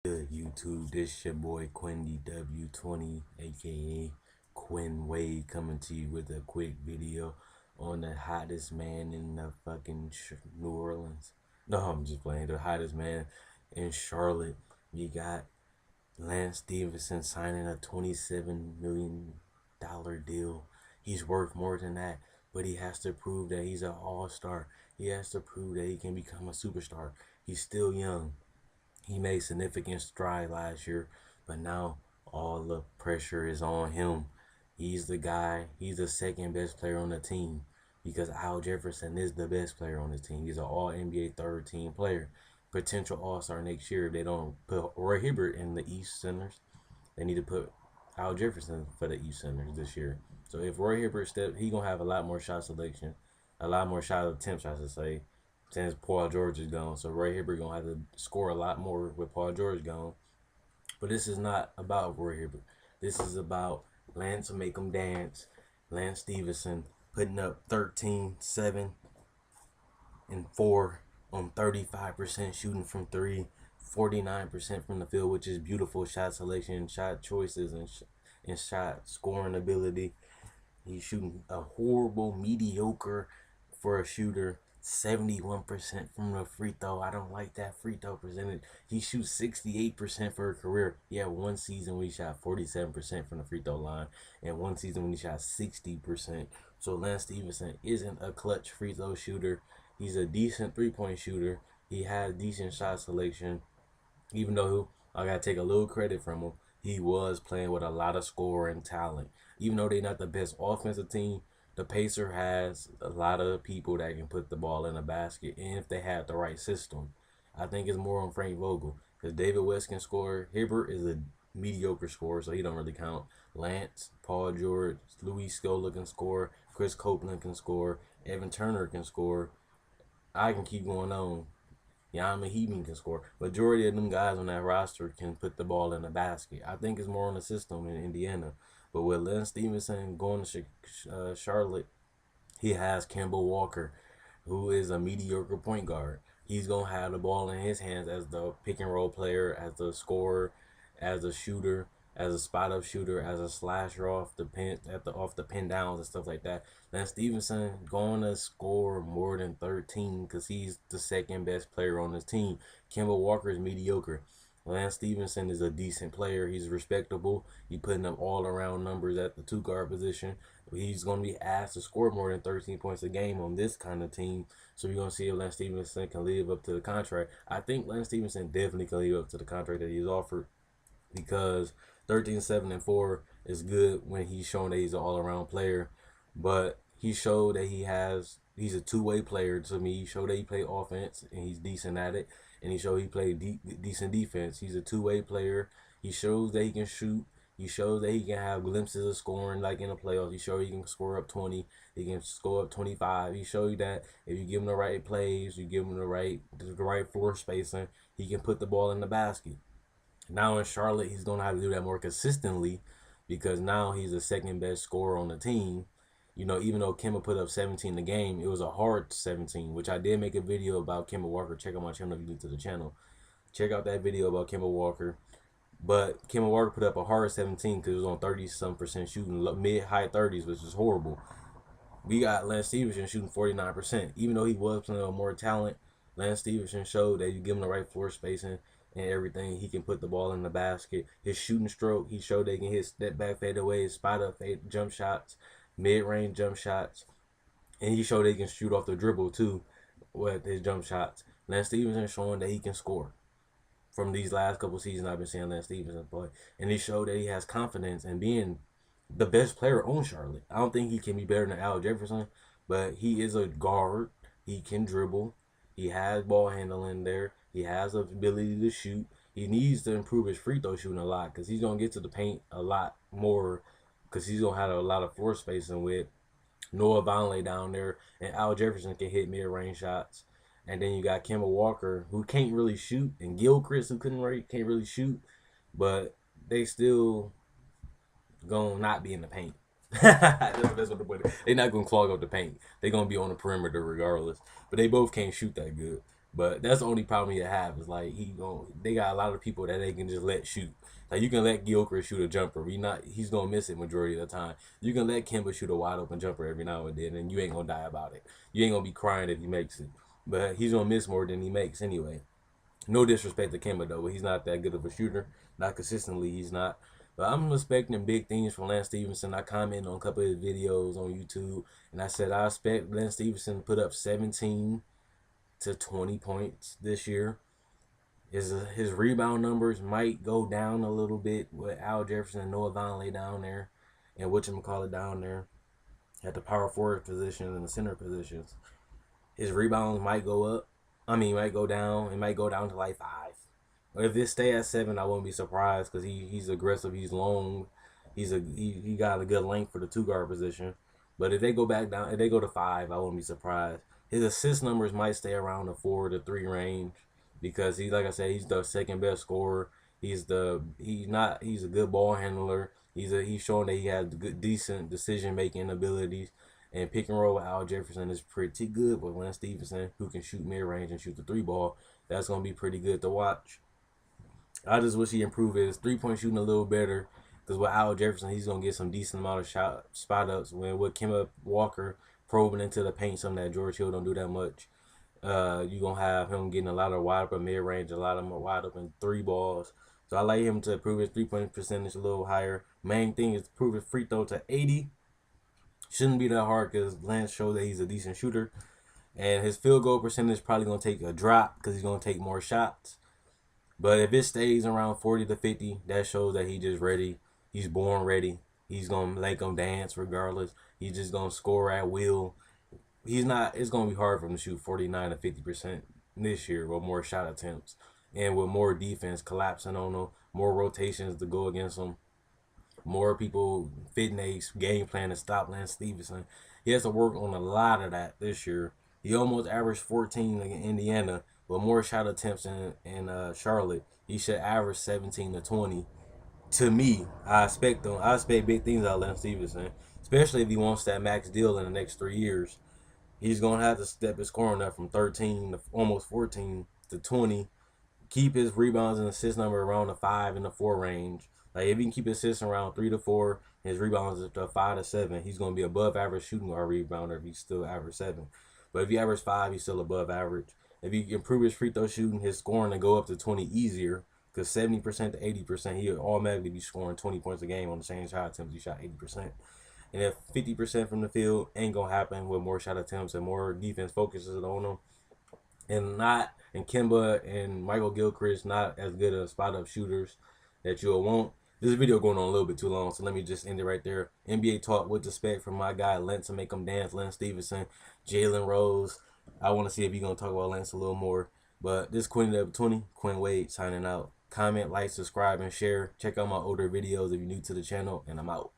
Good YouTube, this your boy Quindy W20, aka Quinn Wade, coming to you with a quick video on the hottest man in the fucking New Orleans. No, I'm just playing. The hottest man in Charlotte. You got Lance Stephenson signing a $27 million deal. He's worth more than that, but he has to prove that he's an all-star. He has to prove that he can become a superstar. He's still young. He made significant stride last year, but now all the pressure is on him. He's the guy. He's the second best player on the team because Al Jefferson is the best player on the team. He's an All NBA third team player, potential All Star next year. They don't put Roy Hibbert in the East Centers. They need to put Al Jefferson for the East Centers this year. So if Roy Hibbert he gonna have a lot more shot selection, a lot more shot attempts, I should say, since Paul George is gone. So Roy Hibbert gonna have to score a lot more with Paul George gone. But this is not about Roy Hibbert. This is about Lance make him dance. Lance Stephenson putting up 13, 7, and 4 on 35% shooting from three, 49% from the field, which is beautiful shot selection, shot choices, and shot scoring ability. He's shooting a horrible, mediocre for a shooter. 71% from the free throw. I don't like that free throw percentage. He shoots 68% for a career. He had one season where he shot 47% from the free throw line, and one season when he shot 60%. So Lance Stephenson isn't a clutch free throw shooter. He's a decent three-point shooter. He has decent shot selection. Even though I gotta take a little credit from him, he was playing with a lot of scoring talent. Even though they're not the best offensive team, the Pacer has a lot of people that can put the ball in the basket, and if they have the right system. I think it's more on Frank Vogel because David West can score. Hibbert is a mediocre scorer, so he don't really count. Lance, Paul George, Luis Scola can score. Chris Copeland can score. Evan Turner can score. I can keep going on. Jan Maheben can score. Majority of them guys on that roster can put the ball in the basket. I think it's more on the system in Indiana. But with Lance Stephenson going to Charlotte, he has Kemba Walker, who is a mediocre point guard. He's going to have the ball in his hands as the pick and roll player, as the scorer, as a shooter, as a spot up shooter, as a slasher off the pin downs and stuff like that. Lance Stephenson going to score more than 13 because he's the second best player on his team. Kemba Walker is mediocre. Lance Stephenson is a decent player. He's respectable. He's putting up all around numbers at the two guard position. He's going to be asked to score more than 13 points a game on this kind of team. So you're going to see if Lance Stephenson can live up to the contract. I think Lance Stephenson definitely can live up to the contract that he's offered because 13, 7, and 4 is good when he's showing that he's an all-around player. But he showed that he's a two-way player to me. He showed that he played offense and he's decent at it. And he showed he played decent defense. He's a two-way player. He shows that he can shoot. He shows that he can have glimpses of scoring like in the playoffs. He showed he can score up 20. He can score up 25. He showed you that if you give him the right plays, you give him the right floor spacing, he can put the ball in the basket. Now in Charlotte, he's going to have to do that more consistently because now he's the second best scorer on the team. You know, even though Kemba put up 17 a game, it was a hard 17, which I did make a video about Kemba Walker. Check out my channel if you're new to the channel. Check out that video about Kemba Walker. But Kemba Walker put up a hard 17 because it was on 30-some% shooting, mid-high 30s, which is horrible. We got Lance Stephenson shooting 49%. Even though he was playing with more talent, Lance Stephenson showed that you give him the right floor spacing and everything, he can put the ball in the basket. His shooting stroke, he showed they can hit step back fadeaways, spot up jump shots, mid-range jump shots, and he showed he can shoot off the dribble too with his jump shots. Lance Stephenson showing that he can score. From these last couple seasons, I've been seeing Lance Stephenson play, and he showed that he has confidence in being the best player on Charlotte. I don't think he can be better than Al Jefferson, but he is a guard. He can dribble. He has ball handling there. He has the ability to shoot. He needs to improve his free throw shooting a lot because he's going to get to the paint a lot more because he's going to have a lot of floor spacing with Noah Vonleh down there, and Al Jefferson can hit mid-range shots. And then you got Kemba Walker, who can't really shoot, and Gilchrist, who can't really shoot, but they still gonna not be in the paint. That's the best way to put it. They're not gonna clog up the paint. They're gonna be on the perimeter regardless. But they both can't shoot that good. But that's the only problem you have is like they got a lot of people that they can just let shoot. Like you can let Gilchrist shoot a jumper. He's gonna miss it majority of the time. You can let Kimba shoot a wide open jumper every now and then, and you ain't gonna die about it. You ain't gonna be crying if he makes it. But he's gonna miss more than he makes anyway. No disrespect to Kimba though, but he's not that good of a shooter. Not consistently, he's not. But I'm expecting big things from Lance Stephenson. I commented on a couple of his videos on YouTube, and I said I expect Lance Stephenson to put up 17 to 20 points this year. His rebound numbers might go down a little bit with Al Jefferson and Noah Vonleh down there, and whatchamacallit down there at the power forward positions and the center positions. His rebounds might go up. Might go down. It might go down to like 5. But if it stay at 7, I wouldn't be surprised because he's aggressive. He's long. He got a good length for the 2 guard position. But if they go back down, if they go to 5, I wouldn't be surprised. His assist numbers might stay around the 4 to 3 range because like I said, he's the second best scorer. He's a good ball handler. He's showing that he has good decent decision making abilities. And pick and roll with Al Jefferson is pretty good with Lance Stephenson, who can shoot mid range and shoot the 3-ball. That's gonna be pretty good to watch. I just wish he improved his 3-point shooting a little better. Because with Al Jefferson, he's gonna get some decent amount of spot ups. When with Kemba Walker probing into the paint, something that George Hill don't do that much. You're gonna have him getting a lot of wide open mid range, a lot of more wide open 3-balls. So I like him to improve his 3-point percentage a little higher. Main thing is to prove his free throw to 80. Shouldn't be that hard because Lance showed that he's a decent shooter. And his field goal percentage is probably going to take a drop because he's going to take more shots. But if it stays around 40 to 50, that shows that he's just ready. He's born ready. He's going to make them dance regardless. He's just going to score at will. It's going to be hard for him to shoot 49 to 50% this year with more shot attempts. And with more defense collapsing on him, more rotations to go against him. More people fitting a game plan to stop Lance Stephenson. He has to work on a lot of that this year. He almost averaged 14 in Indiana, but more shot attempts in Charlotte. He should average 17 to 20. To me, I expect big things out of Lance Stephenson, especially if he wants that max deal in the next 3 years. He's gonna have to step his scoring up from 13 to almost 14 to 20. Keep his rebounds and assist number around the 5 and the 4 range. Like if he can keep his assists around 3 to 4, his rebounds at 5 to 7, he's gonna be above average shooting guard rebounder if he's still average 7. But if he average 5, he's still above average. If he can improve his free throw shooting, his scoring to go up to 20 easier. Because 70% to 80%, he'll automatically be scoring 20 points a game on the same shot attempts he shot 80%. And if 50% from the field ain't gonna happen with more shot attempts and more defense focuses on him, and Kimba and Michael Gilchrist not as good of spot up shooters that you'll want. This video going on a little bit too long, so let me just end it right there. NBA talk with respect from my guy Lance to make him dance, Lance Stephenson, Jalen Rose. I want to see if you're gonna talk about Lance a little more. But this Quinn Wade signing out. Comment, like, subscribe, and share. Check out my older videos if you're new to the channel, and I'm out.